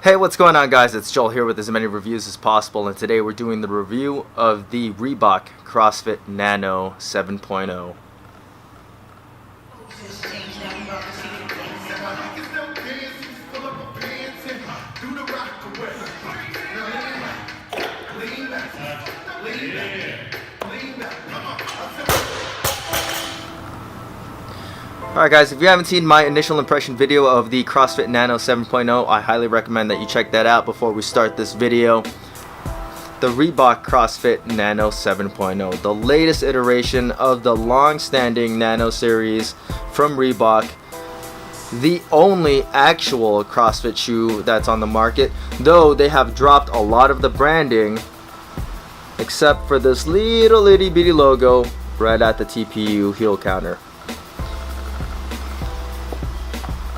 Hey, what's going on, guys? It's Joel here with as many reviews as possible, and today we're doing the review of the Reebok CrossFit Nano 7.0. Alright guys, if you haven't seen my initial impression video of the CrossFit Nano 7.0, I highly recommend that you check that out before we start this video. The Reebok CrossFit Nano 7.0, the latest iteration of the long-standing Nano series from Reebok, the only actual CrossFit shoe that's on the market, though they have dropped a lot of the branding except for this little itty bitty logo right at the TPU heel counter.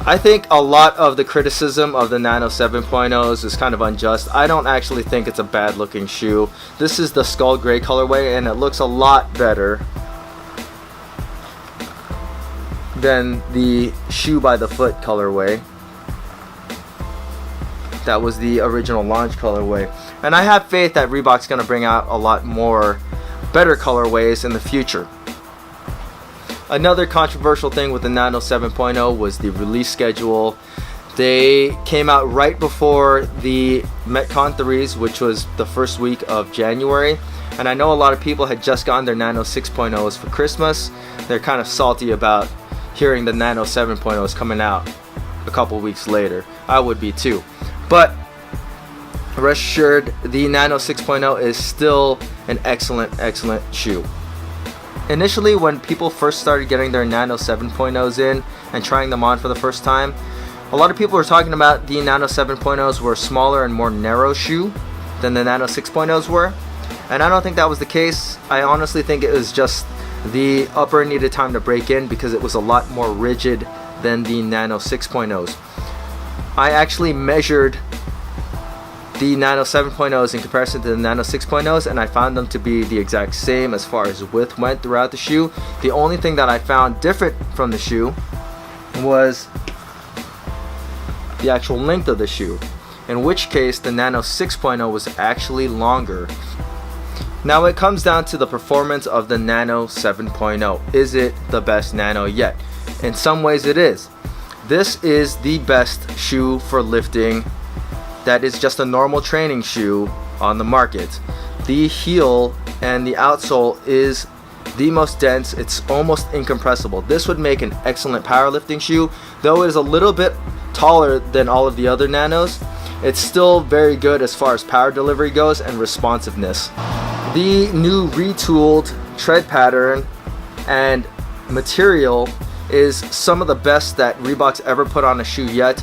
I think a lot of the criticism of the Nano 7.0s is kind of unjust. I don't actually think it's a bad looking shoe. This is the skull gray colorway and it looks a lot better than the shoe by the foot colorway. That was the original launch colorway. And I have faith that Reebok's going to bring out a lot more better colorways in the future. Another controversial thing with the Nano 7.0 was the release schedule. They came out right before the Metcon 3s, which was the first week of January. And I know a lot of people had just gotten their Nano 6.0s for Christmas. They're kind of salty about hearing the Nano 7.0s coming out a couple weeks later. I would be too. But rest assured, the Nano 6.0 is still an excellent shoe. Initially, when people first started getting their Nano 7.0s in and trying them on for the first time, a lot of people were talking about the Nano 7.0s were a smaller and more narrow shoe than the Nano 6.0s were. And I don't think that was the case. I honestly think it was just the upper needed time to break in because it was a lot more rigid than the Nano 6.0s. I actually measured the Nano 7.0s in comparison to the Nano 6.0s, and I found them to be the exact same as far as width went throughout the shoe. The only thing that I found different from the shoe was the actual length of the shoe, in which case the Nano 6.0 was actually longer. Now it comes down to the performance of the Nano 7.0. Is it the best Nano yet? In some ways it is. This is the best shoe for lifting that is just a normal training shoe on the market. The heel and the outsole is the most dense. It's almost incompressible. This would make an excellent powerlifting shoe. Though it is a little bit taller than all of the other Nanos, it's still very good as far as power delivery goes and responsiveness. The new retooled tread pattern and material is some of the best that Reebok's ever put on a shoe yet.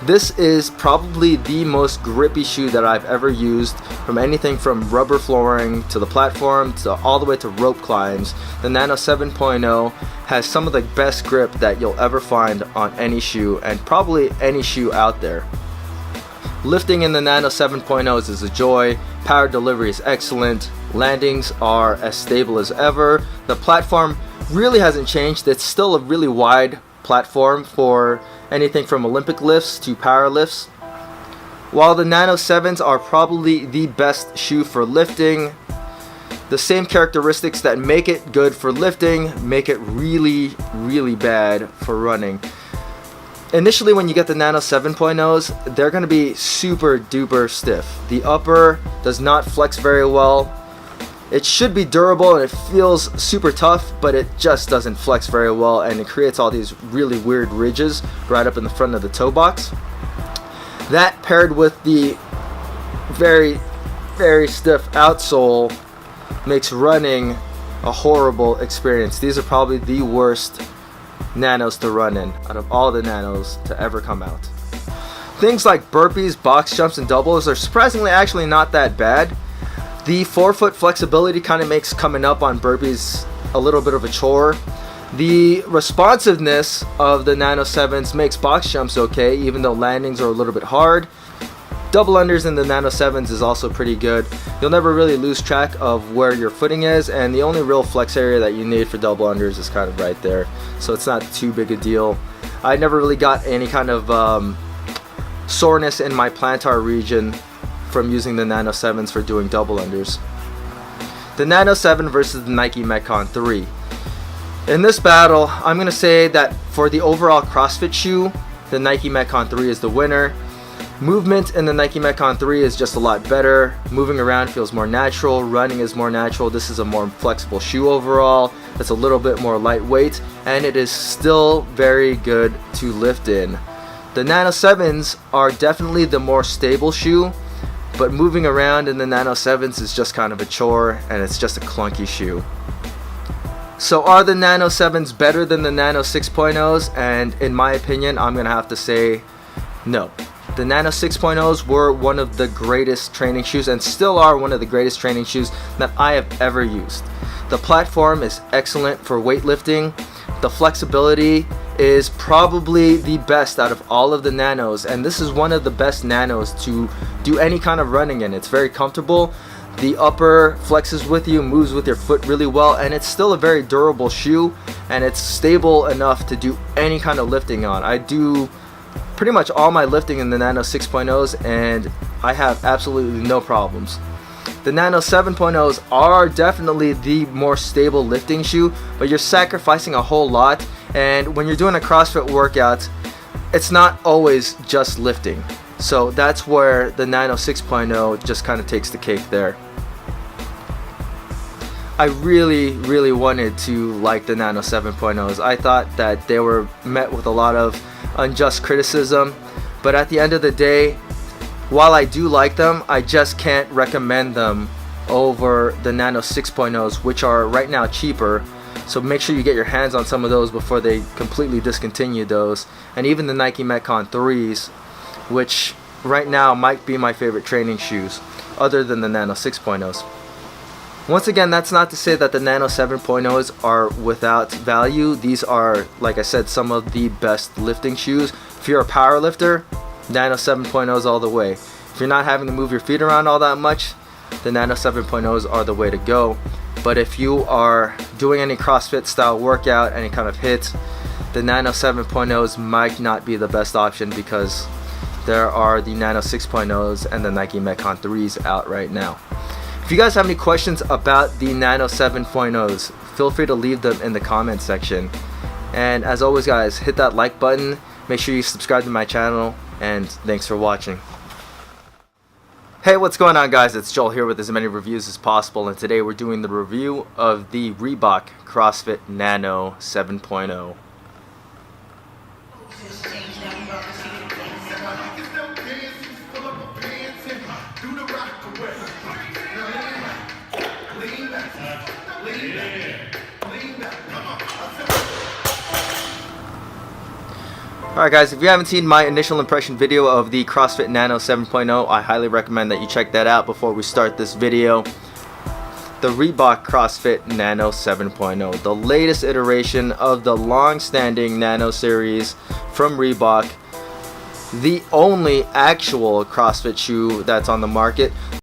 This is probably the most grippy shoe that I've ever used, from anything from rubber flooring to the platform to all the way to rope climbs. The Nano 7.0 has some of the best grip that you'll ever find on any shoe, and probably any shoe out there. Lifting in the Nano 7.0s is a joy. Power delivery is excellent. Landings are as stable as ever. The platform really hasn't changed. It's still a really wide platform for anything from Olympic lifts to power lifts. While the Nano 7s are probably the best shoe for lifting, the same characteristics that make it good for lifting make it really bad for running. Initially, when you get the Nano 7.0s, they're going to be super duper stiff. The upper does not flex very well. It should be durable and it feels super tough, but it just doesn't flex very well, and it creates all these really weird ridges right up in the front of the toe box. That paired with the very stiff outsole makes running a horrible experience. These are probably the worst Nanos to run in out of all the Nanos to ever come out. Things like burpees, box jumps, and doubles are surprisingly actually not that bad. The forefoot flexibility kind of makes coming up on burpees a little bit of a chore. The responsiveness of the Nano 7s makes box jumps okay, even though landings are a little bit hard. Double unders in the Nano 7s is also pretty good. You'll never really lose track of where your footing is, and the only real flex area that you need for double unders is kind of right there, so it's not too big a deal. I never really got any kind of soreness in my plantar region from using the Nano 7s for doing double unders. The Nano 7 versus the Nike Metcon 3. In this battle, I'm going to say that for the overall CrossFit shoe, the Nike Metcon 3 is the winner. Movement in the Nike Metcon 3 is just a lot better. Moving around feels more natural. Running is more natural. This is a more flexible shoe overall. It's a little bit more lightweight, and it is still very good to lift in. The Nano 7s are definitely the more stable shoe, but moving around in the Nano 7s is just kind of a chore, and it's just a clunky shoe. So are the Nano 7s better than the Nano 6.0s? And in my opinion, I'm going to have to say no. The Nano 6.0s were one of the greatest training shoes and still are one of the greatest training shoes that I have ever used. The platform is excellent for weightlifting. The flexibility is probably the best out of all of the Nanos, and this is one of the best Nanos to do any kind of running in. It's very comfortable. The upper flexes with you, moves with your foot really well, and it's still a very durable shoe, and it's stable enough to do any kind of lifting on. I do pretty much all my lifting in the Nano 6.0s, and I have absolutely no problems. The Nano 7.0s are definitely the more stable lifting shoe, but you're sacrificing a whole lot, and when you're doing a CrossFit workout, it's not always just lifting. So that's where the Nano 6.0 just kind of takes the cake there. I really wanted to like the Nano 7.0s. I thought that they were met with a lot of unjust criticism, but at the end of the day, while I do like them, I just can't recommend them over the Nano 6.0s, which are right now cheaper. So make sure you get your hands on some of those before they completely discontinue those. And even the Nike Metcon 3s, which right now might be my favorite training shoes, other than the Nano 6.0s. Once again, that's not to say that the Nano 7.0s are without value. These are, like I said, some of the best lifting shoes. If you're a power lifter, Nano 7.0s all the way. If you're not having to move your feet around all that much, the Nano 7.0s are the way to go. But if you are doing any CrossFit style workout, any kind of hit, the Nano 7.0s might not be the best option because there are the Nano 6.0s and the Nike Metcon 3s out right now. If you guys have any questions about the Nano 7.0s, feel free to leave them in the comment section. And as always guys, hit that like button, make sure you subscribe to my channel, and thanks for watching. Hey, what's going on guys? It's Joel here with as many reviews as possible, and today we're doing the review of the Reebok CrossFit Nano 7.0. Alright guys, if you haven't seen my initial impression video of the CrossFit Nano 7.0, I highly recommend that you check that out before we start this video. The Reebok CrossFit Nano 7.0, the latest iteration of the long-standing Nano series from Reebok, the only actual CrossFit shoe that's on the market.